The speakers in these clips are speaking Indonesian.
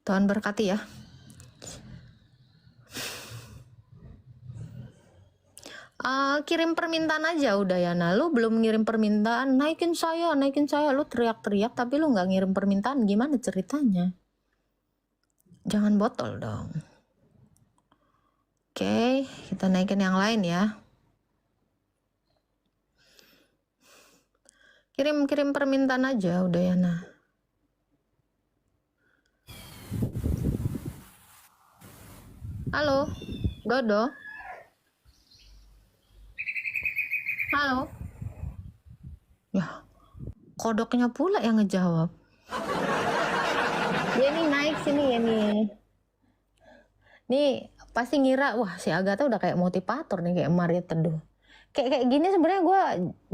Tuhan berkati ya. Kirim permintaan aja udah ya. Nah, lu belum ngirim permintaan, naikin saya, lu teriak-teriak tapi lu nggak ngirim permintaan, gimana ceritanya? Jangan botol dong. Oke, kita naikin yang lain ya. Kirim permintaan aja udah ya. Nah, halo Dodo, halo ya, kodoknya pula yang ngejawab. Yeni naik sini Yeni. Nih pasti ngira wah si Agatha udah kayak motivator nih, kayak Maria Teduh. Kayak gini sebenarnya gue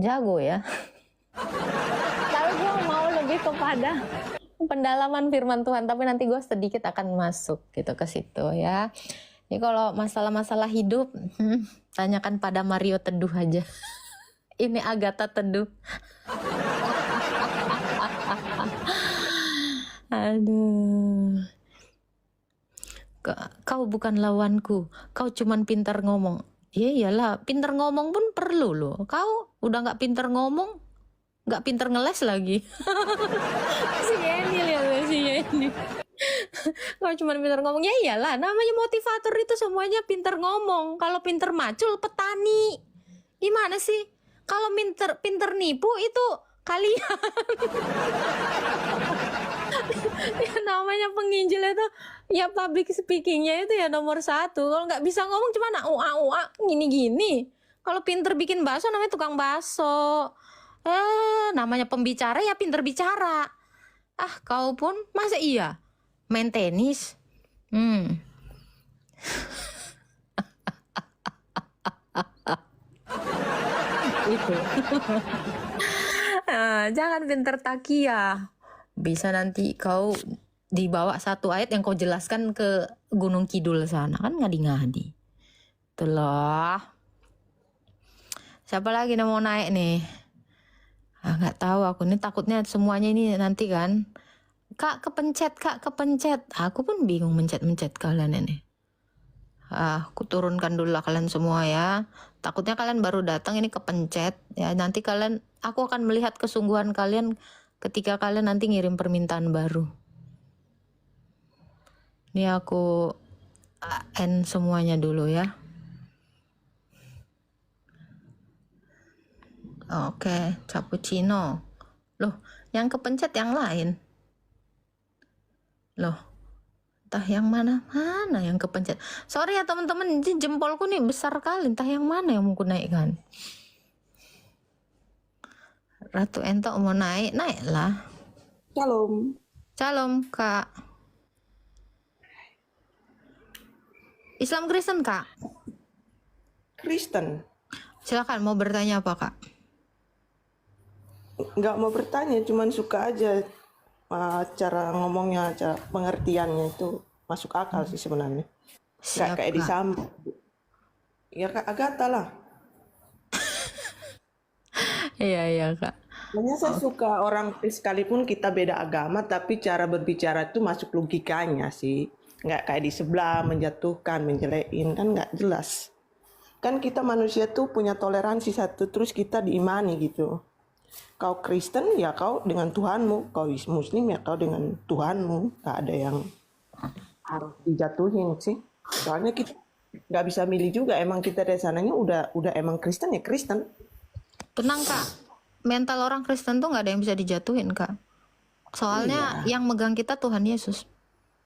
jago ya. Kalau gue mau lebih kepada pendalaman firman Tuhan, tapi nanti gue sedikit akan masuk gitu ke situ ya. Ini kalau masalah-masalah hidup, tanyakan pada Mario Teduh aja. Ini Agatha Teduh. Aduh. Kau bukan lawanku, kau cuman pintar ngomong. Ya iyalah, pintar ngomong pun perlu loh. Kau udah nggak pintar ngomong, nggak pintar ngeles lagi. Si Yeni lihat si Yeni. Kau cuma pintar ngomong, ya iyalah, namanya motivator itu semuanya pintar ngomong. Kalau pintar macul petani, gimana sih? Kalau pintar nipu itu kalian. Ya, namanya penginjil itu ya public speakingnya itu ya nomor 1. Kalau nggak bisa ngomong cuma gini-gini. Kalau pintar bikin bakso namanya tukang bakso. Namanya pembicara ya pintar bicara. Kau pun masa iya main tenis? Itu. Jangan pintar takia. Bisa nanti kau dibawa satu ayat yang kau jelaskan ke Gunung Kidul sana, kan ngadi-ngadi. Itulah. Siapa lagi yang mau naik nih? Nggak tahu aku nih, takutnya semuanya ini nanti kan. Kak kepencet. Aku pun bingung mencet kalian ini. Aku turunkan dulu lah kalian semua ya. Takutnya kalian baru datang ini kepencet ya. Nanti aku akan melihat kesungguhan kalian ketika kalian nanti ngirim permintaan baru. Ini aku end semuanya dulu ya. Oke, cappuccino. Loh, yang kepencet yang lain. Loh, entah yang mana yang kepencet. Sorry ya teman-teman, jempolku nih besar kali. Entah yang mana yang mau ku naikkan. Ratu Entok mau naiklah. Shalom Kak. Islam Kristen Kak? Kristen. Silakan, mau bertanya apa Kak? Nggak mau bertanya, cuman suka aja cara ngomongnya, cara pengertiannya itu masuk akal sih sebenarnya. Nggak kayak disambut. Ya Kak Agatha lah. Iya Kak. Makanya saya suka orang sekalipun kita beda agama, tapi cara berbicara itu masuk logikanya sih. Nggak kayak di sebelah menjatuhkan, menjelekin, kan nggak jelas. Kan kita manusia tuh punya toleransi satu, terus kita diimani gitu. Kau Kristen ya kau dengan Tuhanmu, kau Muslim ya kau dengan Tuhanmu. Nggak ada yang harus dijatuhin sih. Soalnya kita nggak bisa milih juga. Emang kita dari sananya udah emang Kristen ya Kristen. Tenang Kak, mental orang Kristen tuh nggak ada yang bisa dijatuhin Kak. Soalnya yang megang kita Tuhan Yesus.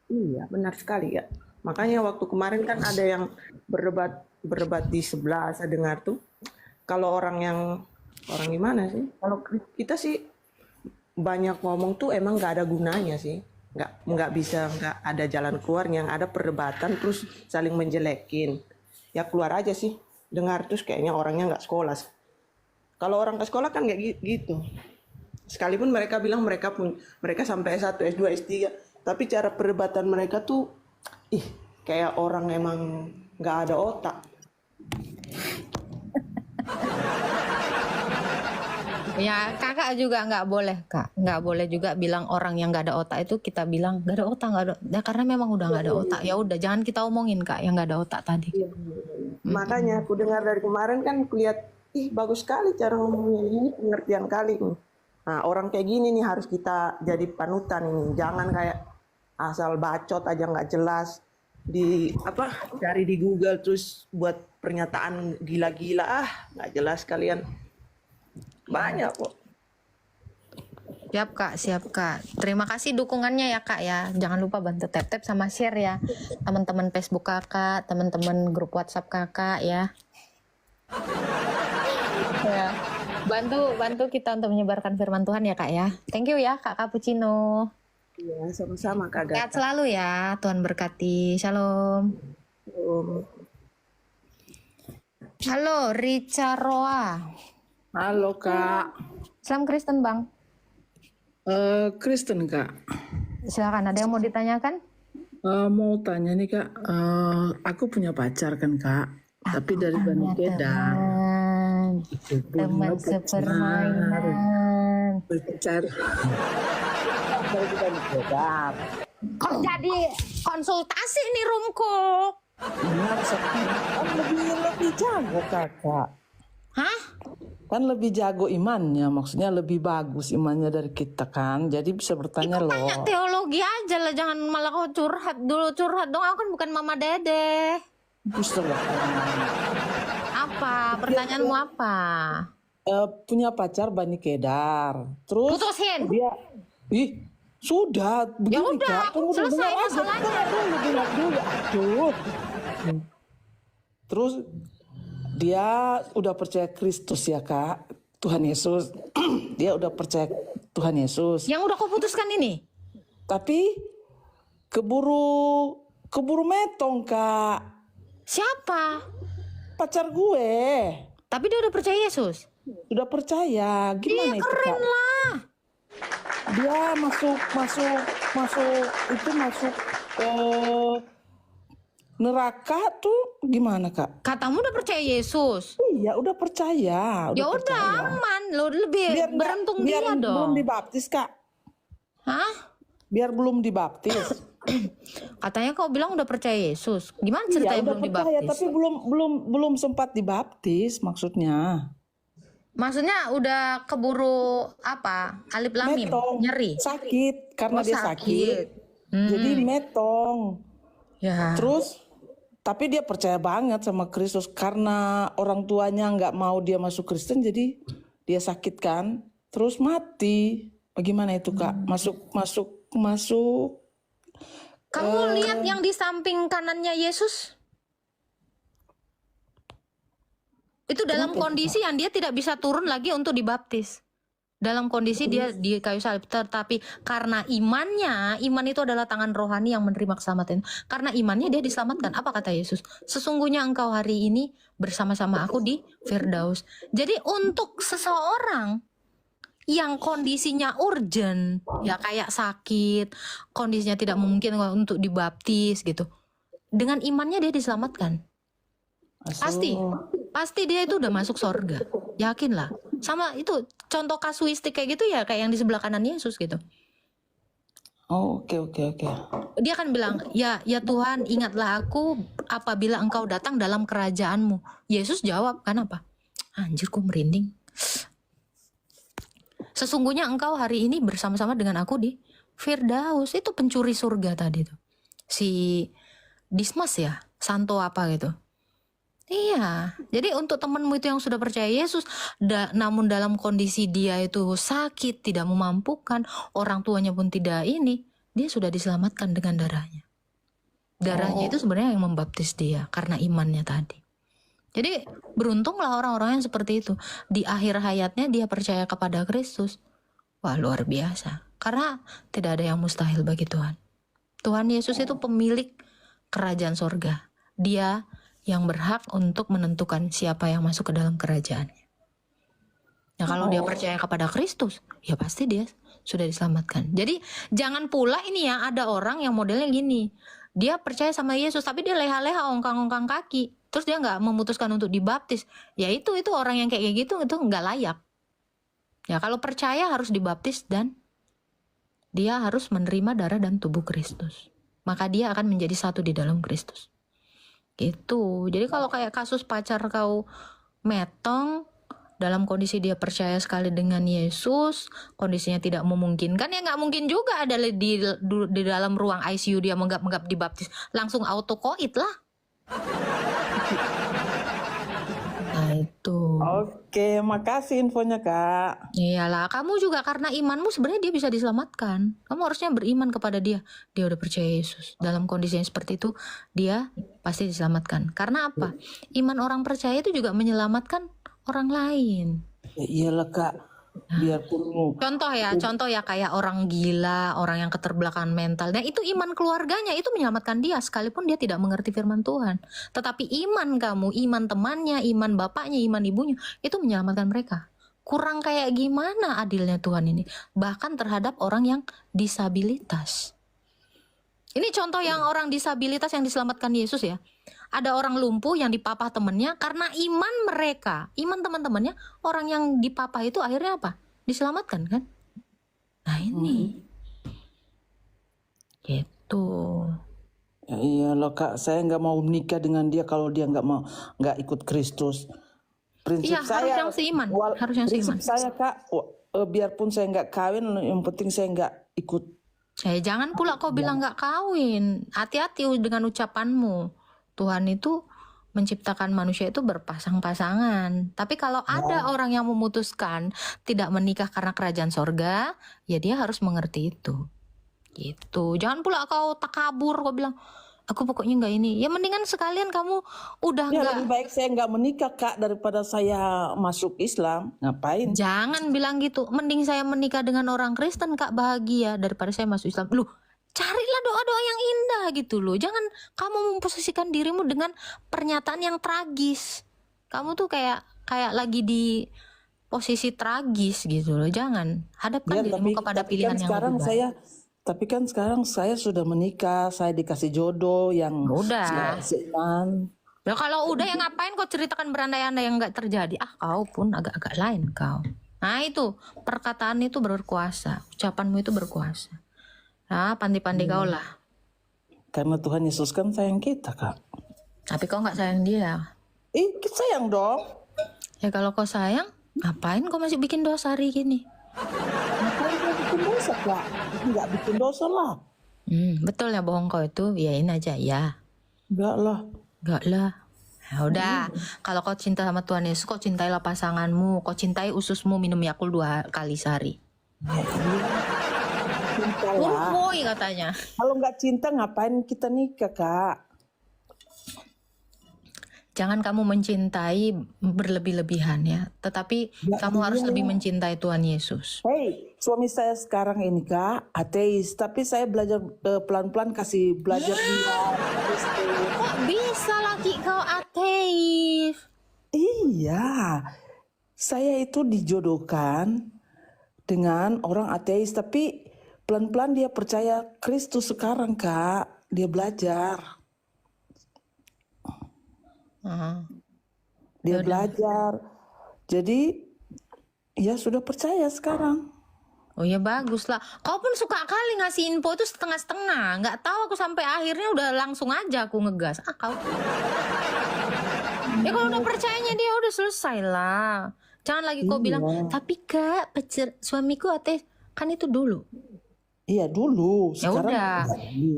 Iya benar sekali ya. Makanya waktu kemarin kan ada yang berdebat di sebelah, saya dengar tuh. Kalau orang gimana sih? Kalau kita sih banyak ngomong tuh emang nggak ada gunanya sih. Nggak bisa, nggak ada jalan keluarnya. Yang ada perdebatan terus saling menjelekin. Ya keluar aja sih. Dengar terus kayaknya orangnya nggak sekolah. Kalau orang ke sekolah kan nggak gitu. Sekalipun mereka bilang mereka sampai S1, S2, S3, tapi cara perdebatan mereka tuh kayak orang emang nggak ada otak. Ya kakak juga nggak boleh kak, nggak boleh juga bilang orang yang nggak ada otak itu kita bilang nggak ada otak nggak ada, ya, karena memang udah nggak ada otak ya udah jangan kita omongin kak yang nggak ada otak tadi. Iya. Makanya aku dengar dari kemarin kan kulihat, ih bagus sekali cara ngomongnya ini pengertian kali nih. Nah orang kayak gini nih harus kita jadi panutan ini. Jangan kayak asal bacot aja nggak jelas di apa cari di Google terus buat pernyataan gila-gila nggak jelas kalian banyak kok. Siap kak. Terima kasih dukungannya ya kak ya. Jangan lupa bantu tap-tap sama share ya. Teman-teman Facebook kakak, teman-teman grup WhatsApp kakak ya. Ya. Bantu kita untuk menyebarkan firman Tuhan ya kak ya. Thank you ya kak Cappuccino. Iya sama-sama Kak Sehat Gata. selalu ya. Tuhan berkati. Shalom. Halo Richa Roa. Halo Kak, Islam Kristen bang. Kristen Kak. Silakan ada yang mau ditanyakan? Mau tanya nih Kak, aku punya pacar kan Kak, tapi dari Bani Kedah. Teman sepermainan. Berbicara dari Bani Kedah. Kok jadi konsultasi nih Rumko? Benar, kan lebih jago Kakak. Hah? Kan lebih jago imannya, maksudnya lebih bagus imannya dari kita kan. Jadi bisa bertanya Ikut loh. tanya teologi aja lah, jangan malah kau curhat dulu dong. Aku kan bukan mama dede. Buster lah. Apa? Pertanyaanmu apa? Punya pacar Bani Kedar. Terus Putusin. dia, sudah begini Ya udah, Kak. Tunggu dulu, selesai dengar aja. masalahnya. Dengar dulu. Aduh. Terus dia udah percaya Kristus ya Kak, Tuhan Yesus. Dia udah percaya Tuhan Yesus. Yang udah kau putuskan ini? Tapi keburu metong Kak. Siapa? Pacar gue Tapi dia udah percaya Yesus? udah percaya. Gimana itu Keren Kak? lah. Dia masuk neraka tuh gimana Kak? Katamu udah percaya Yesus? Iya udah percaya. Ya udah aman, lo lebih beruntung dia biar belum dong. dibaptis Kak. Hah? Biar belum dibaptis. Katanya kau bilang udah percaya Yesus. Gimana Iya ceritanya udah belum percaya dibaptis? tapi belum sempat dibaptis maksudnya. Maksudnya udah keburu apa? Alif lamim, Metong. nyeri. Sakit karena Oh, dia sakit. Jadi metong. Ya. Terus tapi dia percaya banget sama Kristus karena orang tuanya nggak mau dia masuk Kristen jadi dia sakit kan. Terus mati. Bagaimana itu Kak? Masuk. Kamu lihat yang di samping kanannya Yesus? Itu dalam kondisi yang dia tidak bisa turun lagi untuk dibaptis. Dalam kondisi dia di kayu salib, tetapi karena iman itu adalah tangan rohani yang menerima keselamatan. Karena imannya dia diselamatkan. Apa kata Yesus? Sesungguhnya engkau hari ini bersama-sama aku di Firdaus. Jadi untuk seseorang yang kondisinya urgent, ya kayak sakit, kondisinya tidak mungkin untuk dibaptis gitu. Dengan imannya dia diselamatkan. Pasti dia itu udah masuk surga. Yakinlah. Sama itu contoh kasuistik kayak gitu ya, kayak yang di sebelah kanan Yesus gitu. Oh, oke. Dia akan bilang, ya Tuhan ingatlah aku apabila engkau datang dalam kerajaanmu. Yesus jawab, kan apa? Anjir kok merinding. Sesungguhnya engkau hari ini bersama-sama dengan aku di Firdaus. Itu pencuri surga tadi tuh. Si Dismas ya, Santo apa gitu. Iya, jadi untuk temanmu itu yang sudah percaya Yesus, namun dalam kondisi dia itu sakit, tidak memampukan, orang tuanya pun tidak ini, dia sudah diselamatkan dengan darahnya. Darahnya itu sebenarnya yang membaptis dia karena imannya tadi. Jadi beruntunglah orang-orang yang seperti itu. Di akhir hayatnya dia percaya kepada Kristus. Wah luar biasa. Karena tidak ada yang mustahil bagi Tuhan. Tuhan Yesus itu pemilik kerajaan sorga. Dia yang berhak untuk menentukan siapa yang masuk ke dalam kerajaannya. Nah kalau dia percaya kepada Kristus, ya pasti dia sudah diselamatkan. Jadi jangan pula ini ya, ada orang yang modelnya gini. Dia percaya sama Yesus, tapi dia leha-leha ongkang-ongkang kaki. Terus dia nggak memutuskan untuk dibaptis. Ya itu orang yang kayak gitu itu nggak layak. Ya kalau percaya harus dibaptis dan dia harus menerima darah dan tubuh Kristus. Maka dia akan menjadi satu di dalam Kristus. Gitu. Jadi kalau kayak kasus pacar kau metong dalam kondisi dia percaya sekali dengan Yesus, kondisinya tidak memungkinkan, ya nggak mungkin juga ada di dalam ruang ICU dia menggap-menggap dibaptis, langsung auto koit lah. Nah itu. Oke, makasih infonya Kak. Iyalah, kamu juga karena imanmu sebenarnya dia bisa diselamatkan. Kamu harusnya beriman kepada dia. Dia udah percaya Yesus. Dalam kondisi yang seperti itu, dia pasti diselamatkan. Karena apa? Iman orang percaya itu juga menyelamatkan orang lain. Ya iyalah Kak, biarpun Contoh ya kayak orang gila, orang yang keterbelakangan mental. Nah itu iman keluarganya itu menyelamatkan dia sekalipun dia tidak mengerti firman Tuhan. Tetapi iman kamu, iman temannya, iman bapaknya, iman ibunya itu menyelamatkan mereka. Kurang kayak gimana adilnya Tuhan ini? Bahkan terhadap orang yang disabilitas. Ini contoh yang orang disabilitas yang diselamatkan Yesus ya. Ada orang lumpuh yang dipapah temennya karena iman mereka, iman teman-temannya, orang yang dipapah itu akhirnya apa? Diselamatkan kan? Nah ini. Gitu. ya iyalah Kak, saya nggak mau menikah dengan dia kalau dia nggak ikut Kristus. Prinsip Iya, harus saya, yang seiman. Harus yang prinsip seiman. saya Kak, biarpun saya nggak kawin, yang penting saya nggak ikut. Jangan pula kau bilang nggak kawin. Hati-hati dengan ucapanmu. Tuhan itu menciptakan manusia itu berpasang-pasangan. Tapi kalau ada orang yang memutuskan tidak menikah karena kerajaan sorga, ya dia harus mengerti itu. Gitu. Jangan pula kau takabur, kau bilang, aku pokoknya nggak ini. Ya mendingan sekalian kamu udah Ya nggak. lebih baik saya nggak menikah Kak daripada saya masuk Islam. Ngapain? Jangan bilang gitu. Mending saya menikah dengan orang Kristen Kak bahagia daripada saya masuk Islam. Loh, carilah doa-doa yang indah gitu loh. Jangan kamu memposisikan dirimu dengan pernyataan yang tragis. Kamu tuh kayak lagi di posisi tragis gitu loh. Jangan hadapkan Ya, dirimu kepada pilihan yang lebih baik. Tapi kan sekarang saya sudah menikah, saya dikasih jodoh yang Udah. seiman. Ya kalau udah ya ngapain kau ceritakan berandai-andai yang nggak terjadi? Kau pun agak-agak lain kau. Nah itu perkataan itu berkuasa, ucapanmu itu berkuasa. Nah pandai-pandai kau lah. Karena Tuhan Yesus kan sayang kita Kak. Tapi kau nggak sayang dia. Sayang dong. Ya kalau kau sayang, ngapain kau masih bikin dosa hari gini? Ngapain saya bikin dosa Kak? Nggak bikin dosa lah. Betul ya bohong kau itu, iyain aja ya. Enggak lah. Enggak lah. Ya udah, kalau kau cinta sama Tuhan Yesus, kau cintailah pasanganmu, kau cintai ususmu minum Yakult 2 kali sehari. Ya, cinta lah. Urmoy katanya. Kalau nggak cinta ngapain kita nikah Kak? Jangan kamu mencintai berlebih-lebihan ya, tetapi kamu harus lebih mencintai Tuhan Yesus. Hei, suami saya sekarang ini Kak, ateis. Tapi saya belajar pelan-pelan kasih belajar dia. Kok bisa laki kau ateis? Iya, saya itu dijodohkan dengan orang ateis. Tapi pelan-pelan dia percaya Kristus sekarang Kak. Dia belajar. Dia belajar. Jadi ya sudah percaya sekarang. Oh ya bagus lah. Kau pun suka kali ngasih info itu setengah-setengah. Nggak tahu aku sampai akhirnya udah langsung aja aku ngegas. Kau. Ya kalau udah percayanya dia udah selesai lah. Jangan lagi kau bilang, tapi Kak, suamiku ateis. Kan itu dulu. Iya dulu. Ya Sekarang udah.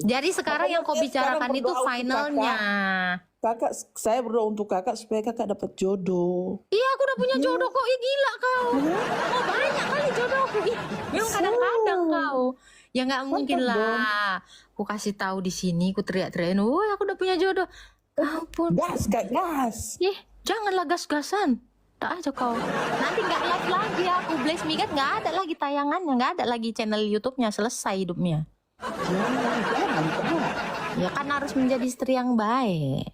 Jadi sekarang yang kau bicarakan itu finalnya. Kakak, saya berdoa untuk kakak supaya kakak dapat jodoh. Iya, aku udah punya jodoh kok. Gila kau. Oh, banyak kali jodohku. Memang kadang-kadang kau. Ya nggak mungkin lah. Aku kasih tahu di sini, aku teriak-teriakin, "Woi, aku udah punya jodoh." Ampun. Gas, Kak, gas. Janganlah gas-gasan. Tak aja kau. Nanti nggak live lagi aku. Blaze Migat nggak ada lagi tayangannya, nggak ada lagi channel YouTube-nya, selesai hidupnya. Jangan. Ya kan harus menjadi istri yang baik.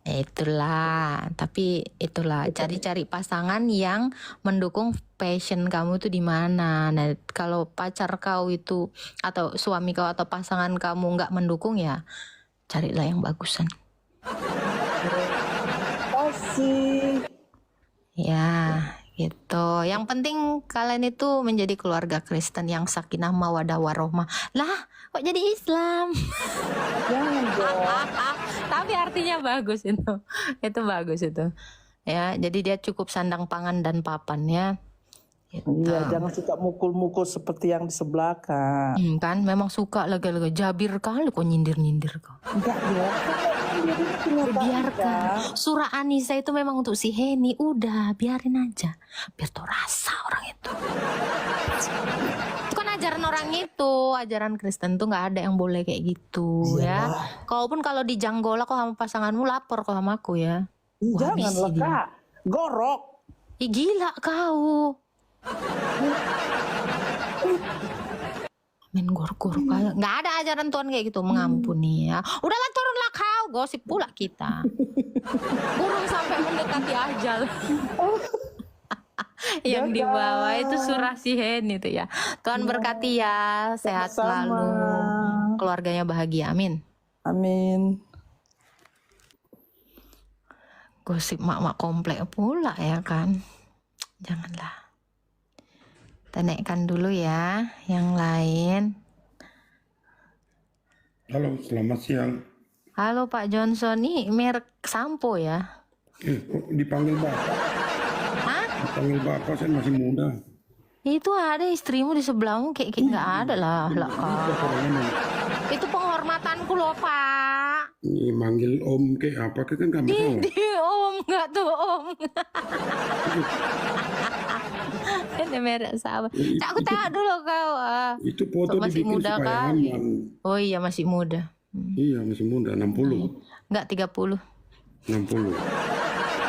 Itulah, tapi itulah cari-cari pasangan yang mendukung passion kamu itu di mana. Nah, kalau pacar kau itu atau suami kau atau pasangan kamu nggak mendukung ya, carilah yang bagusan. Kasih. Ya, Gitu. Yang penting kalian itu menjadi keluarga Kristen yang sakinah mawadah warohmah. Lah, kok jadi Islam? Jangan dong. Tapi artinya bagus itu. Itu bagus itu. Ya, jadi dia cukup sandang pangan dan papan ya. Gitu. Iya, jangan suka mukul-mukul seperti yang di sebelah Kak. Kan memang suka lega-lega jabir kali kok nyindir-nyindir kok. Enggak dong. Ya, biarkan. Surah An-Nisa itu memang untuk si Heni. Udah, biarin aja. Biar tau rasa orang itu. Itu kan ajaran orang itu. Ajaran Kristen tuh gak ada yang boleh kayak gitu ya. Kalaupun kalau di Janggola kok sama pasanganmu lapor kok sama aku ya. Wah, Janganlah bisi dia. Kak. Gorok. Ih, gila kau. Main gor-gor kayak nggak ada ajaran Tuhan kayak gitu mengampuni ya. Udahlah turunlah kau, gosip pula kita. Burung sampai mendekati ajal. Yang di bawah itu surah Sihen itu ya. Tuhan berkati ya, sehat Sama-sama. selalu, keluarganya bahagia, amin. Amin. Gosip mak-mak komplek pula ya kan. Janganlah. Kita naikkan dulu ya yang lain. Halo, selamat siang. Halo Pak Johnson, nih merek sampo ya? Kok dipanggil Bapak? Hah? Dipanggil Bapak, saya masih muda. Itu ada istrimu di sebelahmu kayak nggak ada lah Kak. Itu penghormatanku loh Pak. Ini manggil Om kayak apa, kan nggak masalah. Di Om, nggak tuh Om. Ini merek sama. Aku tahu dulu kau. Itu foto Masih dibikin muda supaya kali. aman. Oh iya masih muda. Iya, masih muda, 60. Nggak 30. 60.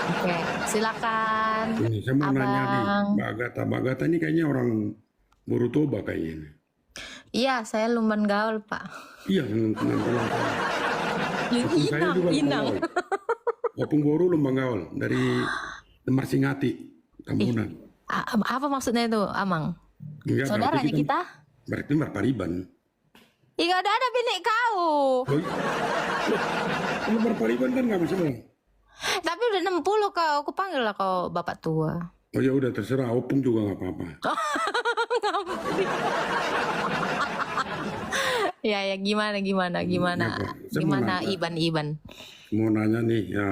Oke, silakan. Ini saya mau nanya nih, Abang. Mbak Agatha. Mbak Agatha ini kayaknya orang Borutoba kayaknya. Iya, saya lumban gaul Pak. Iya, 60 tahun. Saya juga Inang. Opung Boru Lembang Gaul dari Marsingati, Tambunan. Apa maksudnya itu, Amang? Enggak, Saudaranya berarti kita? Berarti Mbak Pariban. Ih, gak ada bini kau. Oh, kalau berpariban kan nggak masalah. Tapi udah 60 kau, aku panggil lah kau bapak tua. Oh ya udah terserah, Opung juga nggak apa-apa. Ya gimana Ya, Pak. Saya mau nanya. Iban. Mau nanya nih, ya,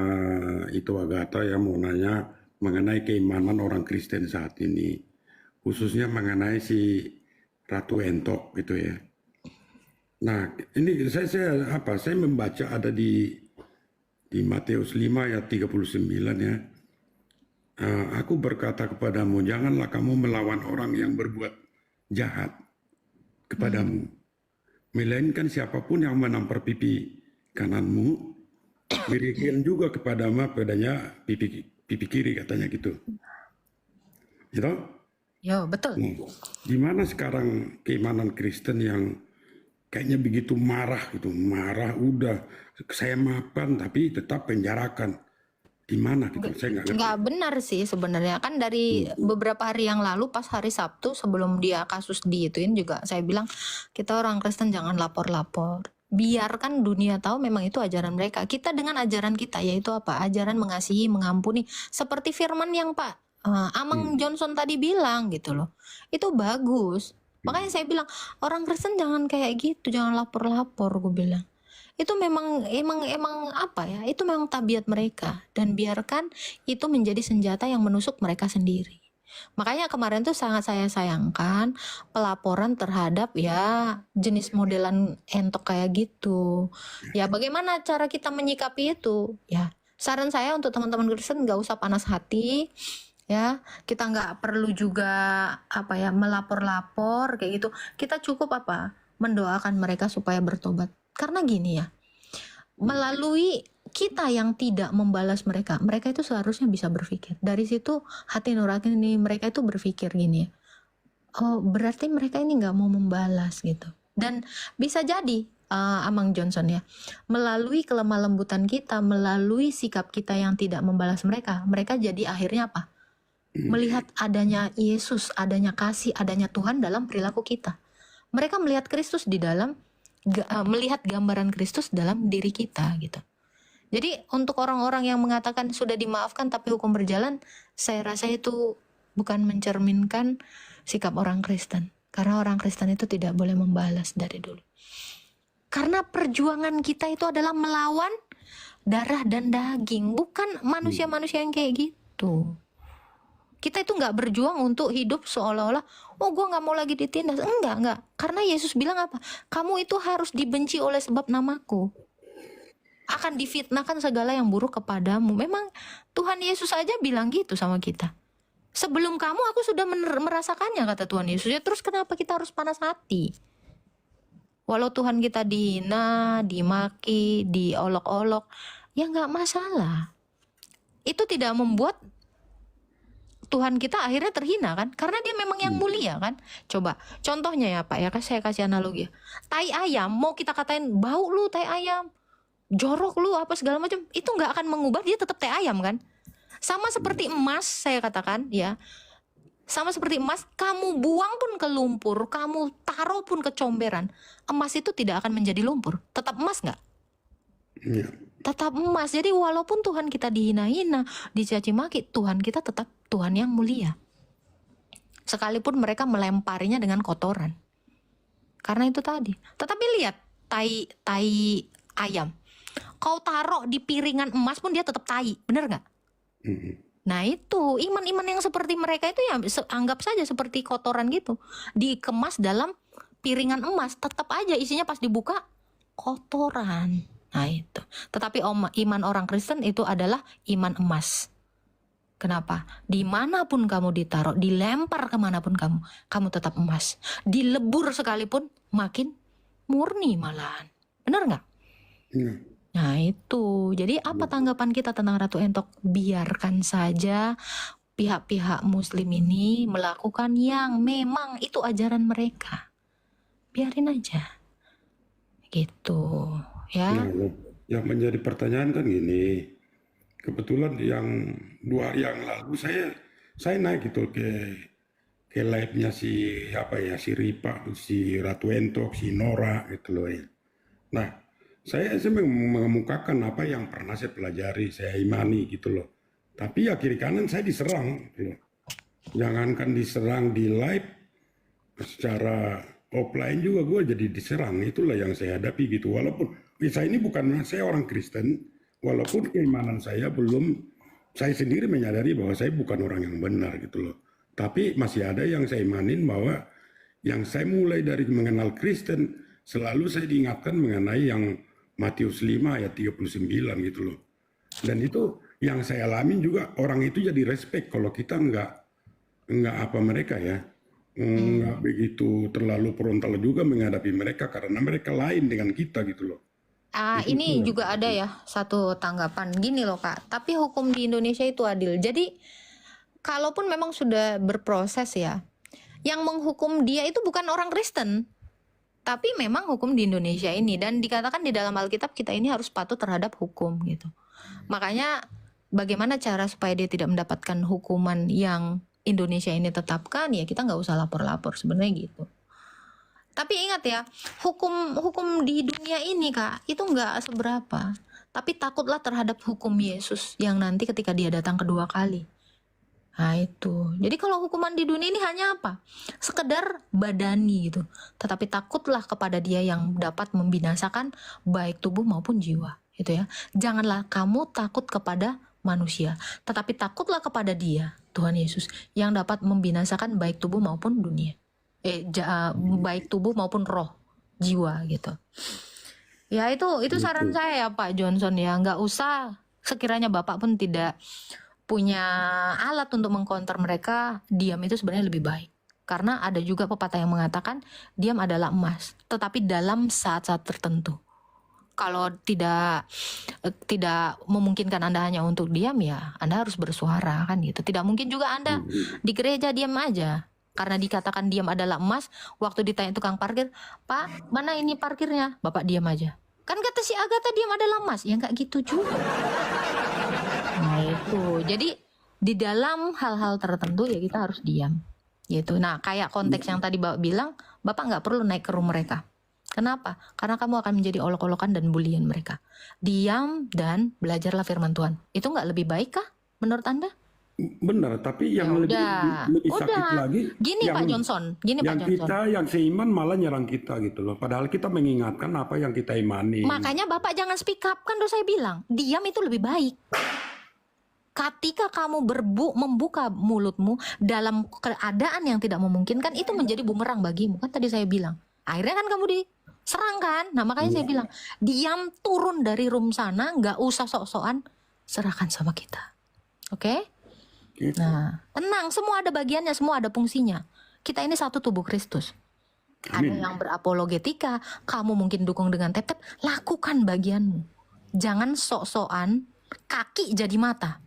itu Agatha ya mau nanya mengenai keimanan orang Kristen saat ini, khususnya mengenai si Ratu Entok gitu ya. Nah ini saya membaca ada di Matius 5 ayat 39 ya. Aku berkata kepadamu, janganlah kamu melawan orang yang berbuat jahat kepadamu. Melainkan siapapun yang menampar pipi kananmu, berikan juga padanya pipi kiri, katanya gitu. Gitu? Yo, betul. Nah, gimana sekarang keimanan Kristen yang kayaknya begitu marah gitu, udah saya maafkan tapi tetap penjarakan. Gimana gitu, saya nggak ngerti. Nggak benar sih sebenarnya, kan dari beberapa hari yang lalu pas hari Sabtu sebelum dia kasus diituin juga saya bilang kita orang Kristen jangan lapor-lapor, biarkan dunia tahu memang itu ajaran mereka. Kita dengan ajaran kita yaitu apa, ajaran mengasihi, mengampuni, seperti firman yang Pak Amang Johnson tadi bilang gitu loh, itu bagus. Makanya saya bilang orang Kristen jangan kayak gitu, jangan lapor-lapor, gue bilang. Itu memang apa ya? Itu memang tabiat mereka, dan biarkan itu menjadi senjata yang menusuk mereka sendiri. Makanya kemarin tuh sangat saya sayangkan pelaporan terhadap ya jenis modelan entok kayak gitu. Ya bagaimana cara kita menyikapi itu? Ya saran saya untuk teman-teman Kristen nggak usah panas hati. Ya, kita nggak perlu juga apa ya melapor-lapor kayak gitu. Kita cukup apa? Mendoakan mereka supaya bertobat. Karena gini ya, melalui kita yang tidak membalas mereka itu seharusnya bisa berpikir. Dari situ hati nurani mereka itu berpikir gini ya, oh berarti mereka ini nggak mau membalas gitu. Dan bisa jadi Amang Johnson ya, melalui kelemah lembutan kita, melalui sikap kita yang tidak membalas mereka jadi akhirnya apa? Melihat adanya Yesus, adanya kasih, adanya Tuhan dalam perilaku kita. Mereka melihat Kristus di dalam, melihat gambaran Kristus dalam diri kita gitu. Jadi untuk orang-orang yang mengatakan sudah dimaafkan tapi hukum berjalan, saya rasa itu bukan mencerminkan sikap orang Kristen. Karena orang Kristen itu tidak boleh membalas dari dulu. Karena perjuangan kita itu adalah melawan darah dan daging, bukan manusia-manusia yang kayak gitu. Kita itu nggak berjuang untuk hidup seolah-olah, oh gue nggak mau lagi ditindas. Enggak. Karena Yesus bilang apa? Kamu itu harus dibenci oleh sebab namaku. Akan difitnahkan segala yang buruk kepadamu. Memang Tuhan Yesus aja bilang gitu sama kita. Sebelum kamu aku sudah merasakannya, kata Tuhan Yesus. Ya terus kenapa kita harus panas hati? Walau Tuhan kita dihina, dimaki, diolok-olok, ya nggak masalah. Itu tidak membuat Tuhan kita akhirnya terhina kan? Karena dia memang yang mulia kan? Coba, contohnya ya Pak ya, saya kasih analogi. Tai ayam, mau kita katain bau lu tai ayam, jorok lu apa segala macam, itu nggak akan mengubah, dia tetap tai ayam kan? Sama seperti emas, saya katakan ya. Sama seperti emas, kamu buang pun ke lumpur, kamu taruh pun ke comberan, emas itu tidak akan menjadi lumpur. Tetap emas nggak? Iya. Tetap emas. Jadi walaupun Tuhan kita dihina-hina, dicaci maki, Tuhan kita tetap Tuhan yang mulia. Sekalipun mereka melemparinya dengan kotoran. Karena itu tadi. Tetapi lihat tai ayam. Kau taruh di piringan emas pun dia tetap tai, bener nggak? Nah itu iman-iman yang seperti mereka itu ya anggap saja seperti kotoran gitu, dikemas dalam piringan emas, tetap aja isinya pas dibuka kotoran. Nah itu. Tetapi iman orang Kristen itu adalah iman emas. Kenapa? Dimanapun kamu ditaruh, dilempar kemanapun kamu tetap emas. Dilebur sekalipun makin murni malahan. Benar nggak? Iya. Nah itu. Jadi apa tanggapan kita tentang Ratu Entok? Biarkan saja pihak-pihak muslim ini melakukan yang memang itu ajaran mereka. Biarin aja. Gitu. Ya. Nah, yang menjadi pertanyaan kan gini, kebetulan yang 2 hari yang lalu saya naik gitu ke live-nya si Ripa, si Ratu Entok, si Nora gitu loh ya. Nah, saya mengemukakan apa yang pernah saya pelajari, saya imani gitu loh. Tapi ya kiri kanan saya diserang gitu loh. Jangankan diserang di live, secara offline juga gue jadi diserang. Itulah yang saya hadapi gitu. Walaupun saya ini bukan, saya orang Kristen, walaupun keimanan saya belum, saya sendiri menyadari bahwa saya bukan orang yang benar gitu loh. Tapi masih ada yang saya imanin bahwa yang saya mulai dari mengenal Kristen, selalu saya diingatkan mengenai yang Matius 5 ayat 39 gitu loh. Dan itu yang saya alamin juga, orang itu jadi respect kalau kita enggak apa mereka ya. Enggak begitu terlalu frontal juga menghadapi mereka karena mereka lain dengan kita gitu loh. Ini juga ada ya satu tanggapan gini loh Kak, tapi hukum di Indonesia itu adil. Jadi kalaupun memang sudah berproses ya, yang menghukum dia itu bukan orang Kristen, tapi memang hukum di Indonesia ini, dan dikatakan di dalam Alkitab kita ini harus patuh terhadap hukum gitu. Makanya bagaimana cara supaya dia tidak mendapatkan hukuman yang Indonesia ini tetapkan, ya kita nggak usah lapor-lapor sebenarnya gitu. Tapi ingat ya, hukum di dunia ini Kak, itu nggak seberapa. Tapi takutlah terhadap hukum Yesus yang nanti ketika dia datang kedua kali. Nah itu. Jadi kalau hukuman di dunia ini hanya apa? Sekedar badani gitu. Tetapi takutlah kepada dia yang dapat membinasakan baik tubuh maupun jiwa. Gitu ya. Janganlah kamu takut kepada manusia, tetapi takutlah kepada dia, Tuhan Yesus, yang dapat membinasakan baik tubuh maupun dunia. Baik tubuh maupun roh, jiwa gitu. Ya itu saran saya ya Pak Johnson ya, nggak usah sekiranya Bapak pun tidak punya alat untuk mengcounter mereka, diam itu sebenarnya lebih baik. Karena ada juga pepatah yang mengatakan diam adalah emas, tetapi dalam saat-saat tertentu. Kalau tidak memungkinkan Anda hanya untuk diam ya Anda harus bersuara kan gitu. Tidak mungkin juga Anda di gereja diam aja. Karena dikatakan diam adalah emas, waktu ditanya tukang parkir, Pak, mana ini parkirnya? Bapak diam aja. Kan kata si Agatha diam adalah emas. Ya nggak gitu juga. Nah itu. Jadi di dalam hal-hal tertentu ya kita harus diam. Gitu. Nah kayak konteks yang tadi Bapak bilang, Bapak nggak perlu naik ke rumah mereka. Kenapa? Karena kamu akan menjadi olok-olokan dan bulian mereka. Diam dan belajarlah firman Tuhan. Itu nggak lebih baik kah menurut Anda? Benar, tapi yang Ya lebih udah, lebih sakit udah. lagi Gini Pak yang Johnson, gini Pak yang Johnson. kita yang seiman malah nyerang kita gitu loh. Padahal kita mengingatkan apa yang kita imani. Makanya Bapak jangan speak up, kan udah saya bilang, diam itu lebih baik. Ketika kamu membuka mulutmu dalam keadaan yang tidak memungkinkan, itu menjadi bumerang bagimu. Kan tadi saya bilang. Akhirnya kan kamu diserang kan. Nah makanya saya bilang, diam, turun dari room sana, nggak usah sok-sokan, serahkan sama kita. Oke? Gitu. Nah, tenang, semua ada bagiannya, semua ada fungsinya. Kita ini satu tubuh Kristus. Ada Amin. yang berapologetika, kamu mungkin dukung dengan tep-tep, lakukan bagianmu. Jangan sok-sokan, kaki jadi mata.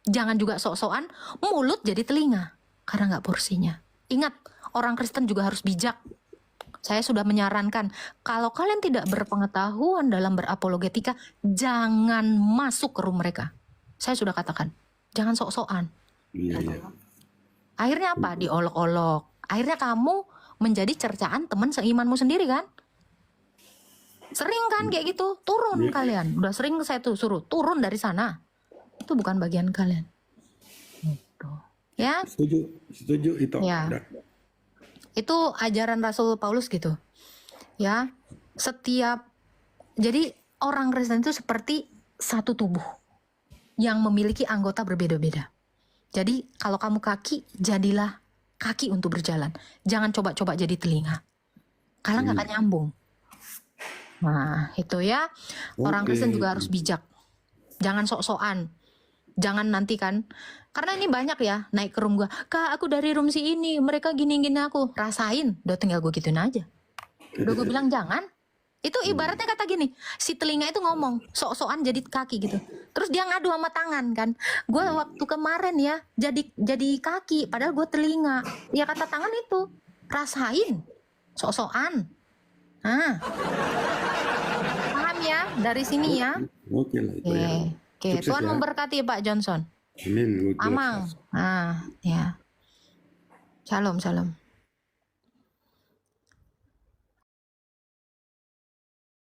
Jangan juga sok-sokan, mulut jadi telinga. Karena nggak porsinya. Ingat, orang Kristen juga harus bijak. Saya sudah menyarankan, kalau kalian tidak berpengetahuan dalam berapologetika, jangan masuk ke room mereka. Saya sudah katakan, jangan sok-sokan. Iya, iya. Akhirnya apa? Diolok-olok. Akhirnya kamu menjadi cercaan teman seimanmu sendiri kan? Sering kan kayak gitu? Turun kalian. Udah sering saya tuh suruh turun dari sana. Itu bukan bagian kalian. Gitu. Ya, Setuju itu. Ya. Udah. itu ajaran Rasul Paulus gitu. Ya, jadi orang Kristen itu seperti satu tubuh yang memiliki anggota berbeda-beda. Jadi kalau kamu kaki, jadilah kaki untuk berjalan. Jangan coba-coba jadi telinga. Karena nggak akan nyambung. Nah, itu ya. Orang Oke. Kristen juga harus bijak. Jangan sok-sokan. Jangan nanti kan. Karena ini banyak ya, naik ke room gua. Kak, aku dari room si ini. Mereka gini-gini aku. Rasain. Udah tinggal gue gituin aja. Udah gue bilang jangan. Itu ibaratnya kata gini, si telinga itu ngomong, sok-sokan jadi kaki gitu. Terus dia ngadu sama tangan kan. Gue waktu kemarin ya, jadi kaki, padahal gue telinga. Ya kata tangan itu, rasain, sok-sokan. Nah, paham ya dari sini ya. Oke lah itu ya. Oke, Sukses Tuhan ya. memberkati Pak Johnson. Amin. Amang. Nah, ya. Shalom, shalom.